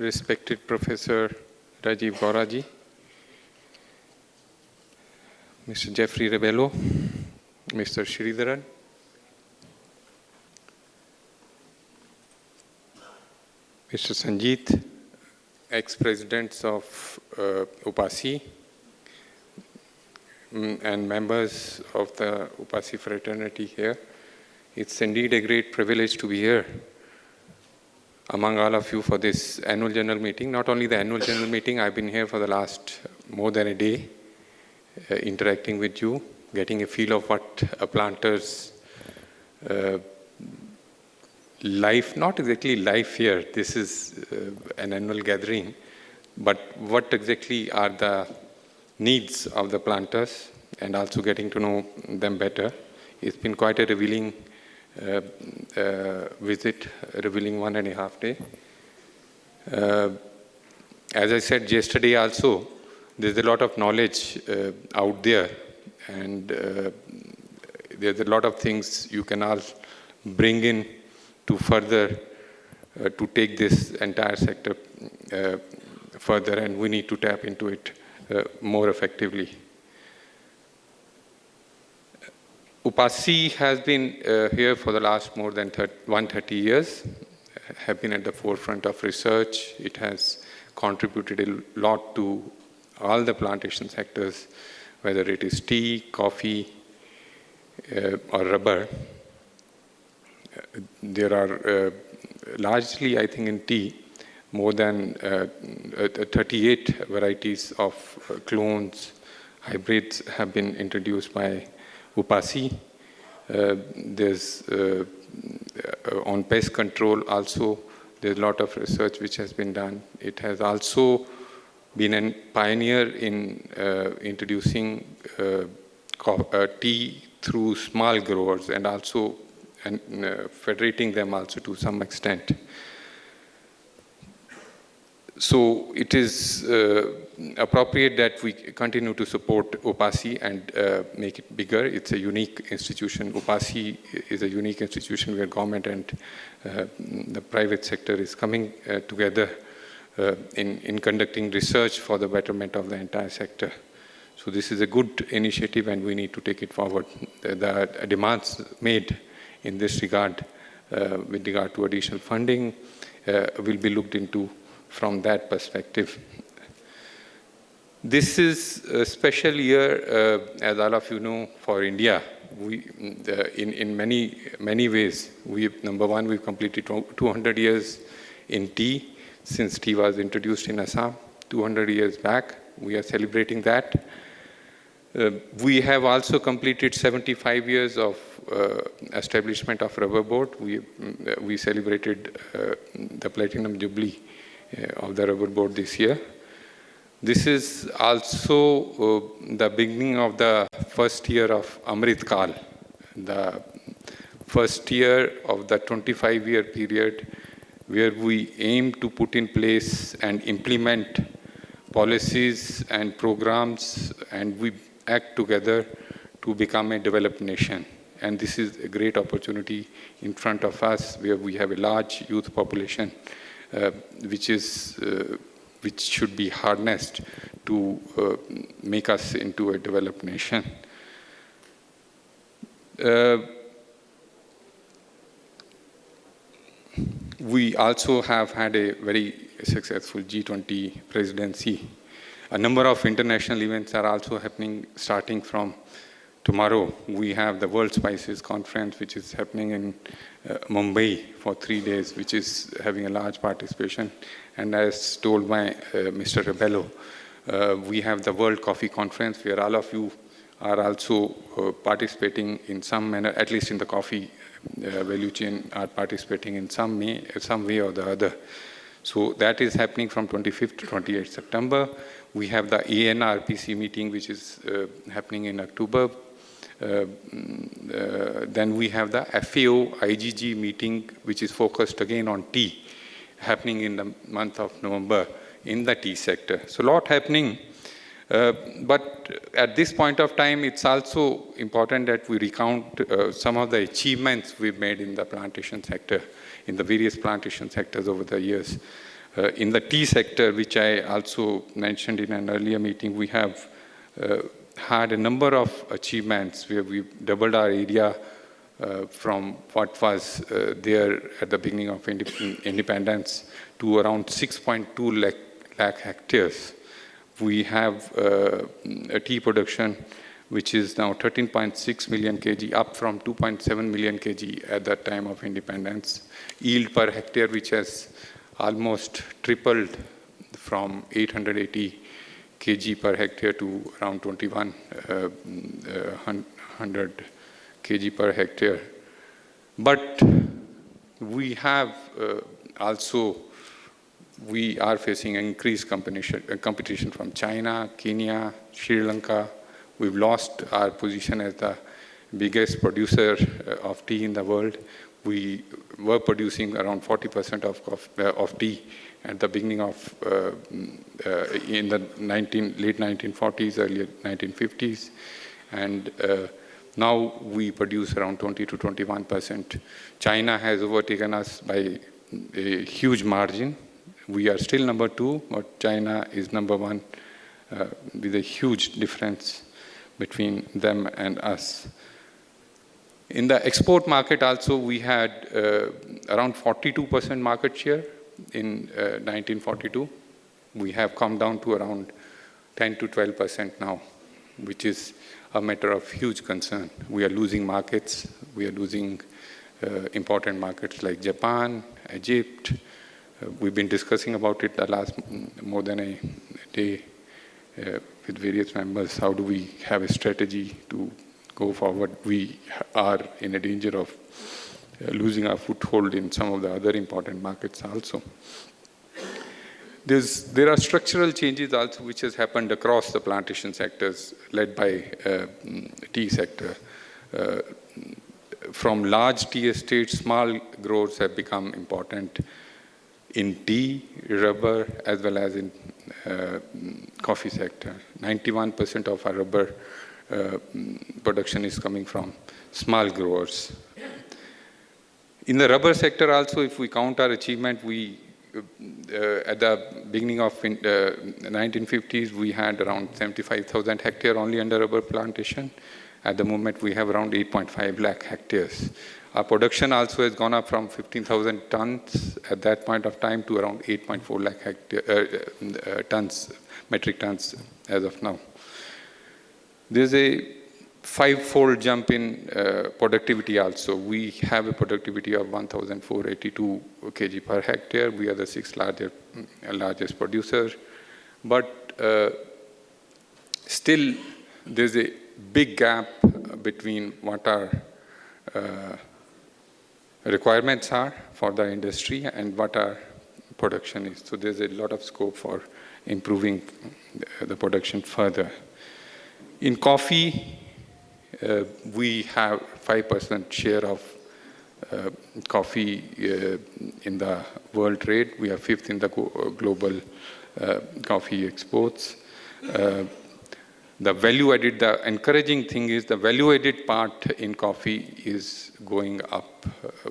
respected Professor Rajiv Gauraji, Mr. Jeffrey Rebello, Mr. Sridharan, Mr. Sanjeet, ex-presidents of UPASI, and members of the UPASI fraternity here. It's indeed a great privilege to be here among all of you for this annual general meeting. Not only the annual general meeting, I've been here for the last more than a day, interacting with you, getting a feel of what a planter's life, not exactly life here, this is an annual gathering, but what exactly are the needs of the planters, and also getting to know them better. It's been quite a revealing visit, a revealing 1.5 days. As I said yesterday also, there's a lot of knowledge out there, and there's a lot of things you can all bring in to further, to take this entire sector further, and we need to tap into it more effectively. UPASI has been here for the last more than 130 years, have been at the forefront of research. It has contributed a lot to all the plantation sectors, whether it is tea, coffee, or rubber. There are largely, I think, in tea, more than 38 varieties of clones, hybrids have been introduced by UPASI. There's on pest control also, there's a lot of research which has been done. It has also been a pioneer in introducing tea through small growers, and also federating them also to some extent. So it is appropriate that we continue to support UPASI and make it bigger. It's a unique institution. UPASI is a unique institution where government and the private sector is coming together in conducting research for the betterment of the entire sector. So this is a good initiative, and we need to take it forward. The demands made in this regard, with regard to additional funding, will be looked into from that perspective. This is a special year, as all of you know, for India. In many ways, number one, we've completed 200 years in tea, since tea was introduced in Assam 200 years back. We are celebrating that. We have also completed 75 years of establishment of Rubber Board. We celebrated the Platinum Jubilee of the Rubber Board this year. This is also the beginning of the first year of Amrit Kal, the first year of the 25-year period where we aim to put in place and implement policies and programs, and we act together to become a developed nation. And this is a great opportunity in front of us, where we have a large youth population which should be harnessed to make us into a developed nation. We also have had a very successful G20 presidency. A number of international events are also happening starting from tomorrow. We have the World Spices Conference, which is happening in Mumbai for 3 days, which is having a large participation. And as told by Mr. Rebello, we have the World Coffee Conference, where all of you are also participating in some manner, at least in the coffee value chain, are participating in some way or the other. So that is happening from 25th to 28th September. We have the ANRPC meeting, which is happening in October. Then we have the FAO IGG meeting, which is focused again on tea, happening in the month of November in the tea sector. So a lot happening. But at this point of time, it's also important that we recount some of the achievements we've made in the plantation sector, in the various plantation sectors over the years. In the tea sector, which I also mentioned in an earlier meeting, we have had a number of achievements where we've doubled our area from what was there at the beginning of independence to around 6.2 lakh hectares. We have a tea production which is now 13.6 million kg, up from 2.7 million kg at that time of independence. Yield per hectare, which has almost tripled from 880 kg per hectare to around 2100 kg per hectare. But we have we are facing increased competition from China, Kenya, Sri Lanka. We've lost our position as the biggest producer of tea in the world. We were producing around 40% of tea at the beginning of, in the late 1940s, early 1950s. And now we produce around 20 to 21%. China has overtaken us by a huge margin. We are still number 2, but China is number 1 with a huge difference between them and us. In the export market also, we had around 42% market share in 1942. We have come down to around 10 to 12% now, which is a matter of huge concern. We are losing markets. We are losing important markets like Japan, Egypt. We've been discussing about it the last more than a day with various members. How do we have a strategy to go forward? We are in a danger of losing our foothold in some of the other important markets also. There are structural changes also which has happened across the plantation sectors led by tea sector. From large tea estates, small growers have become important in tea, rubber, as well as in coffee sector. 91% of our rubber production is coming from small growers. In the rubber sector also, if we count our achievement, we at the beginning of 1950s, we had around 75,000 hectares only under rubber plantation. At the moment, we have around 8.5 lakh hectares. Our production also has gone up from 15,000 tons at that point of time to around 8.4 lakh metric tons as of now. There's a 5-fold jump in productivity also. We have a productivity of 1,482 kg per hectare. We are the 6th largest producer. But still, there's a big gap between what our requirements are for the industry and what our production is. So there's a lot of scope for improving the production further. In coffee, we have 5% share of coffee in the world trade. We are 5th in the global coffee exports. The value-added, the encouraging thing is the value-added part in coffee is going up.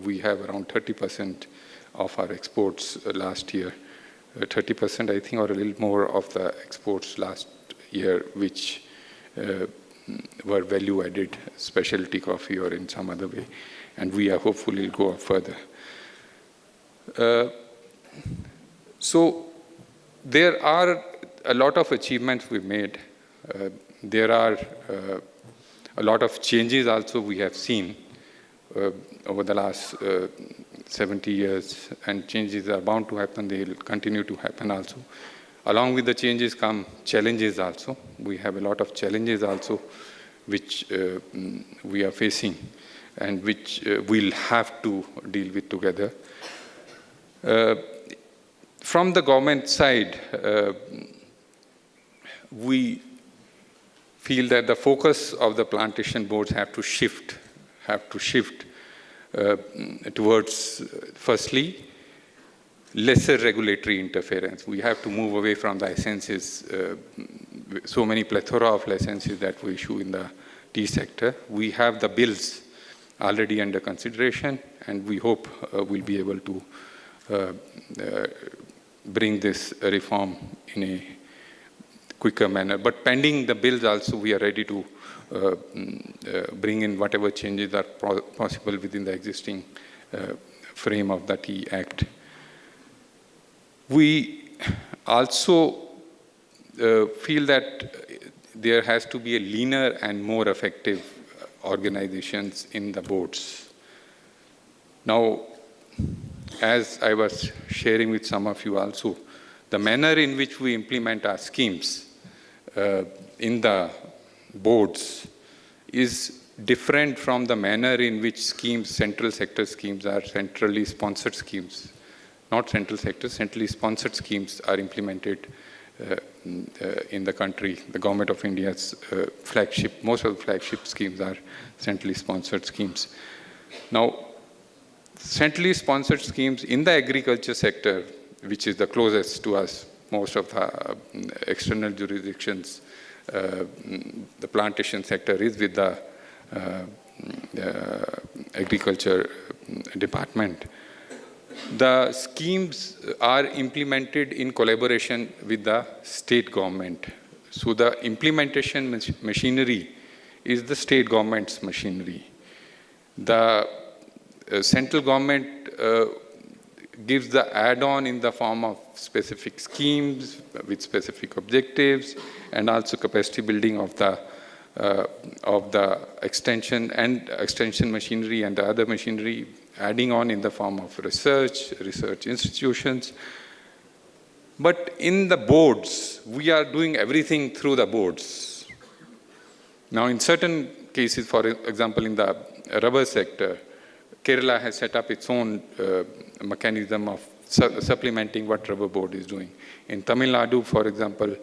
We have around 30% of our exports last year. 30%, I think, or a little more of the exports last year, which were value-added, specialty coffee or in some other way. And we are hopefully go up further. So there are a lot of achievements we've made. There are a lot of changes also we have seen over the last 70 years, and changes are bound to happen. They will continue to happen also. Along with the changes come challenges also. We have a lot of challenges also which we are facing and which we'll have to deal with together. From the government side, we feel that the focus of the plantation boards have to shift towards, firstly, lesser regulatory interference. We have to move away from the licenses, so many plethora of licenses that we issue in the tea sector. We have the bills already under consideration, and we hope we'll be able to bring this reform in a quicker manner. But pending the bills also, we are ready to bring in whatever changes are possible within the existing frame of the Tea Act. We also feel that there has to be a leaner and more effective organizations in the boards. Now, as I was sharing with some of you also, the manner in which we implement our schemes in the boards is different from the manner in which schemes, central sector schemes, are centrally sponsored schemes. Not central sector, centrally sponsored schemes are implemented in the country. The Government of India's flagship, most of the flagship schemes are centrally sponsored schemes. Now, centrally sponsored schemes in the agriculture sector, which is the closest to us, most of the external jurisdictions, the plantation sector is with the agriculture department. The schemes are implemented in collaboration with the state government. So the implementation machinery is the state government's machinery. The central government gives the add-on in the form of specific schemes with specific objectives, and also capacity building of the extension machinery and the other machinery, adding on in the form of research institutions. But in the boards, we are doing everything through the boards. Now, in certain cases, for example, in the rubber sector, Kerala has set up its own mechanism of supplementing what rubber board is doing. In Tamil Nadu, for example,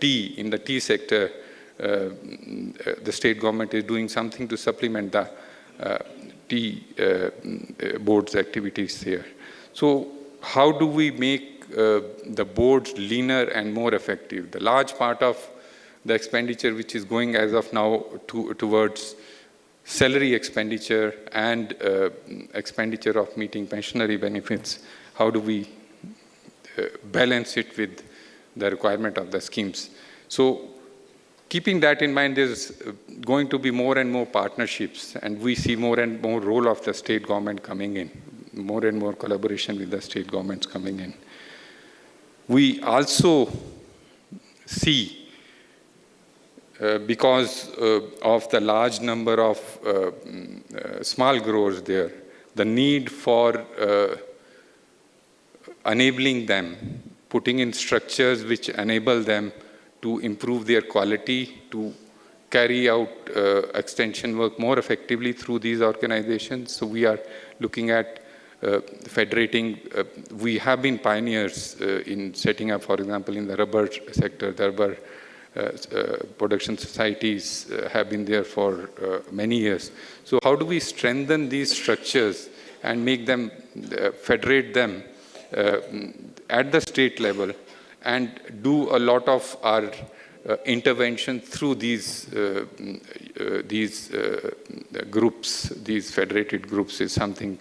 in the tea sector, the state government is doing something to supplement the tea board's activities here. So how do we make the boards leaner and more effective? The large part of the expenditure which is going as of now towards salary expenditure and expenditure of meeting pensionary benefits, how do we balance it with the requirement of the schemes? So keeping that in mind, there's going to be more and more partnerships, and we see more and more role of the state government coming in, more and more collaboration with the state governments coming in. We also see, because of the large number of small growers there, the need for enabling them, putting in structures which enable them to improve their quality, to carry out extension work more effectively through these organizations. So we are looking at federating. We have been pioneers in setting up, for example, in the rubber sector. The rubber production societies have been there for many years. So how do we strengthen these structures and make them, federate them at the state level, and do a lot of our intervention through these groups, these federated groups, is something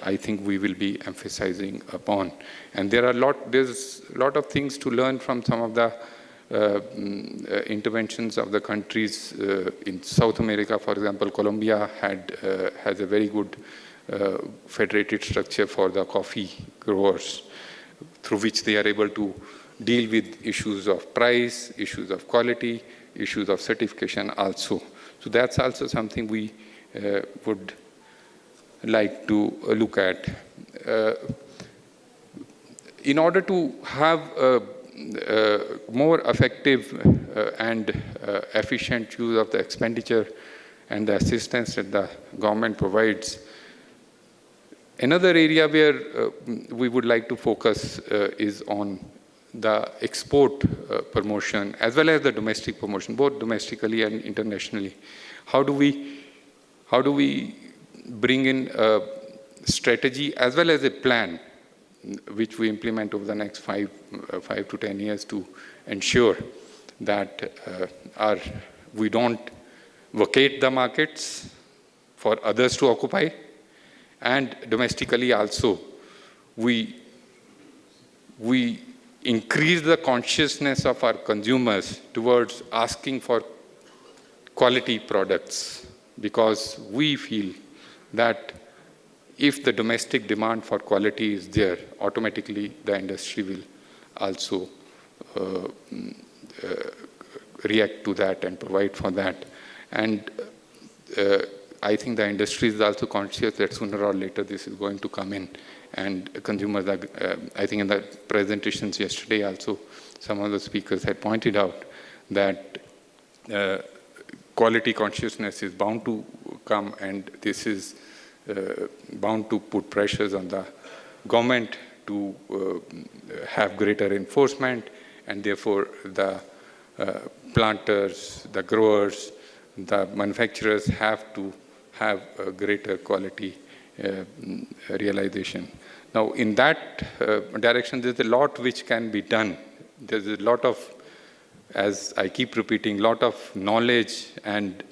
I think we will be emphasizing upon. And there's a lot of things to learn from some of the interventions of the countries in South America. For example, Colombia has a very good federated structure for the coffee growers, through which they are able to deal with issues of price, issues of quality, issues of certification also. So that's also something we would like to look at. In order to have more effective and efficient use of the expenditure and the assistance that the government provides, another area where we would like to focus is on the export promotion as well as the domestic promotion, both domestically and internationally. How do we bring in a strategy as well as a plan which we implement over the next 5 to 10 years to ensure that we don't vacate the markets for others to occupy, and domestically also we we increase the consciousness of our consumers towards asking for quality products, because we feel that if the domestic demand for quality is there, automatically the industry will also react to that and provide for that. And I think the industry is also conscious that sooner or later this is going to come in, and consumers are, I think in the presentations yesterday also, some of the speakers had pointed out that quality consciousness is bound to come, and this is bound to put pressures on the government to have greater enforcement, and therefore the planters, the growers, the manufacturers have to have a greater quality realization. Now, in that direction, there's a lot which can be done. There's a lot of, as I keep repeating, lot of knowledge and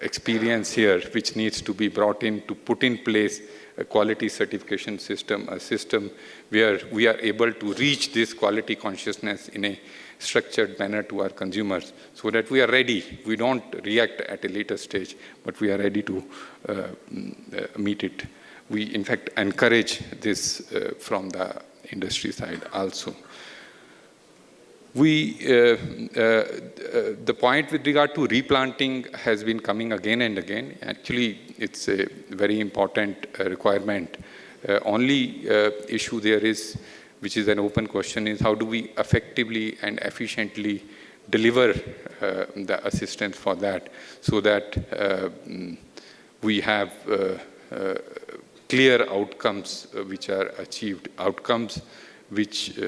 experience here, which needs to be brought in to put in place a quality certification system, a system where we are able to reach this quality consciousness in a structured manner to our consumers, so that we are ready. We don't react at a later stage, but we are ready to meet it. We, in fact, encourage this from the industry side also. The point with regard to replanting has been coming again and again. Actually, it's a very important requirement. Only issue there is, which is an open question, is how do we effectively and efficiently deliver the assistance for that, so that we have clear outcomes which are achieved, outcomes which,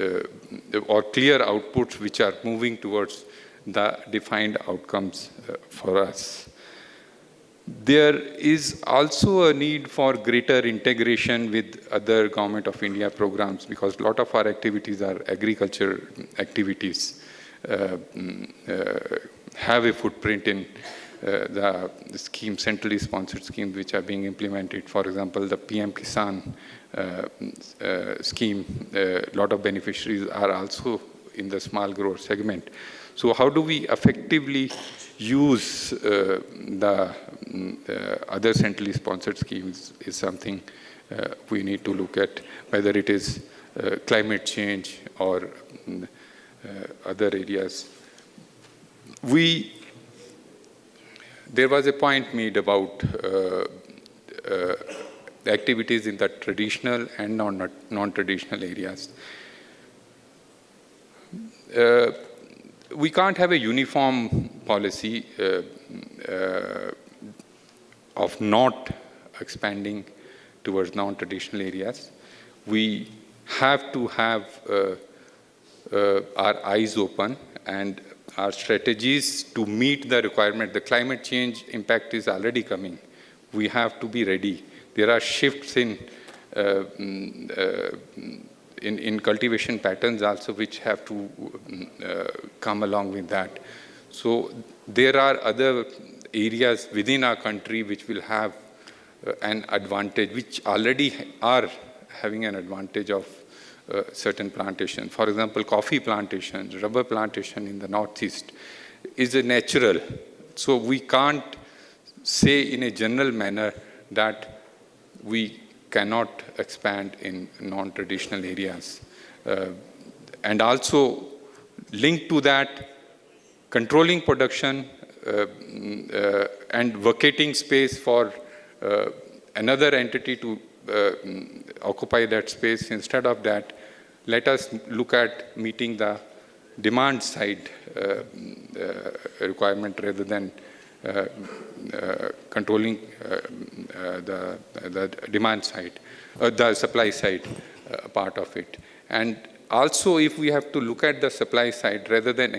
or clear outputs which are moving towards the defined outcomes for us. There is also a need for greater integration with other Government of India programs, because a lot of our activities are agriculture activities, have a footprint in the scheme, centrally sponsored schemes which are being implemented. For example, the PM Kisan scheme, a lot of beneficiaries are also in the small grower segment. So how do we effectively use the other centrally sponsored schemes is something we need to look at, whether it is climate change or other areas. There was a point made about activities in the traditional and non-traditional areas. We can't have a uniform policy of not expanding towards non-traditional areas. We have to have our eyes open and our strategies to meet the requirement. The climate change impact is already coming. We have to be ready. There are shifts in cultivation patterns also, which have to come along with that. So there are other areas within our country which will have an advantage, which already are having an advantage of certain plantation. For example, coffee plantation, rubber plantation in the Northeast is a natural. So we can't say in a general manner that we cannot expand in non-traditional areas. And also linked to that, controlling production and vacating space for another entity to occupy that space. Instead of that, let us look at meeting the demand side requirement rather than controlling the demand side, the supply side part of it. And also, if we have to look at the supply side rather than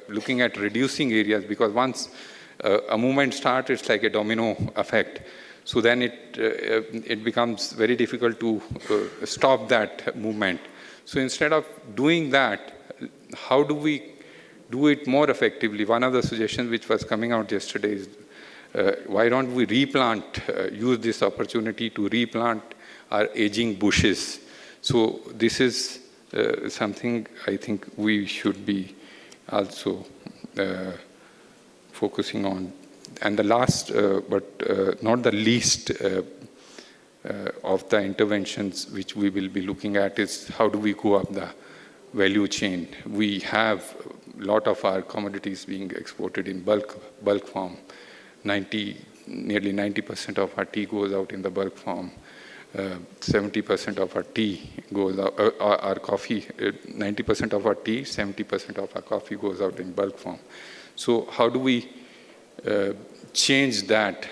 looking at reducing areas, because once a movement starts, it's like a domino effect. So then it becomes very difficult to stop that movement. So instead of doing that, how do we do it more effectively? One of the suggestions which was coming out yesterday is why don't we replant, use this opportunity to replant are aging bushes. So this is something I think we should be also focusing on. And the last, but not the least, of the interventions which we will be looking at is how do we go up the value chain. We have a lot of our commodities being exported in bulk form. Nearly 90% of our tea goes out in the bulk form. 70% of our tea goes out, our coffee, 90% of our tea, 70% of our coffee goes out in bulk form. So how do we change that?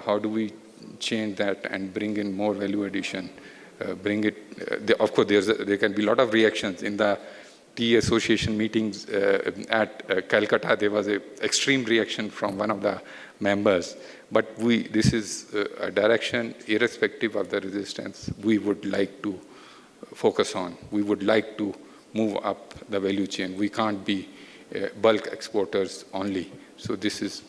How do we change that and bring in more value addition? Bring it, of course, there can be a lot of reactions. In the Tea Association meetings at Calcutta, there was an extreme reaction from one of the members. But this is a direction, irrespective of the resistance, we would like to focus on. We would like to move up the value chain. We can't be bulk exporters only. So this is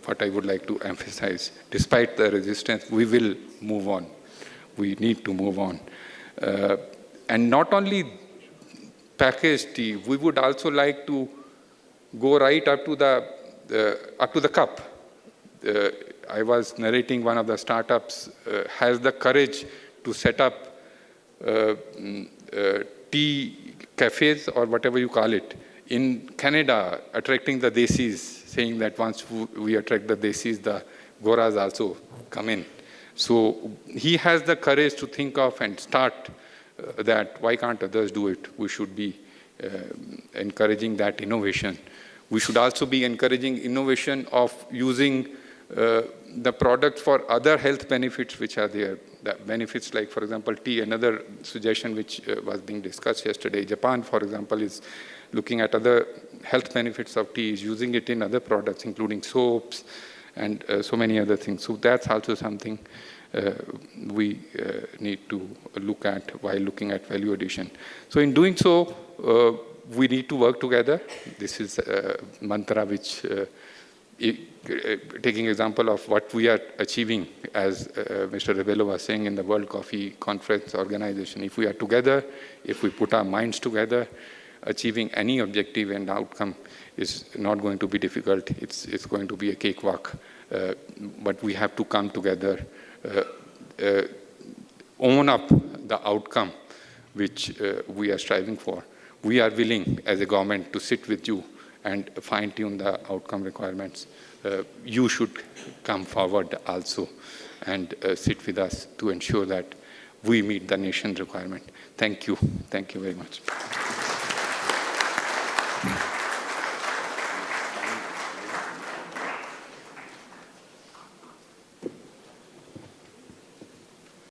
what I would like to emphasize. Despite the resistance, we will move on. We need to move on. And not only packaged tea, we would also like to go right up to the cup. I was narrating one of the startups has the courage to set up tea cafes or whatever you call it in Canada, attracting the desis, saying that once we attract the desis, the Goras also come in. So he has the courage to think of and start that. Why can't others do it? We should be encouraging that innovation. We should also be encouraging innovation of using the product for other health benefits which are there. The benefits like, for example, tea. Another suggestion which was being discussed yesterday, Japan, for example, is looking at other health benefits of tea, is using it in other products, including soaps and so many other things. So that's also something we need to look at while looking at value addition. So in doing so, we need to work together. This is a mantra which, taking example of what we are achieving, as Mr. Rebello was saying in the World Coffee Conference Organization, if we are together, if we put our minds together, achieving any objective and outcome is not going to be difficult. It's going to be a cakewalk. But we have to come together, own up the outcome which we are striving for. We are willing, as a government, to sit with you and fine-tune the outcome requirements. You should come forward also and sit with us to ensure that we meet the nation's requirement. Thank you. Thank you very much.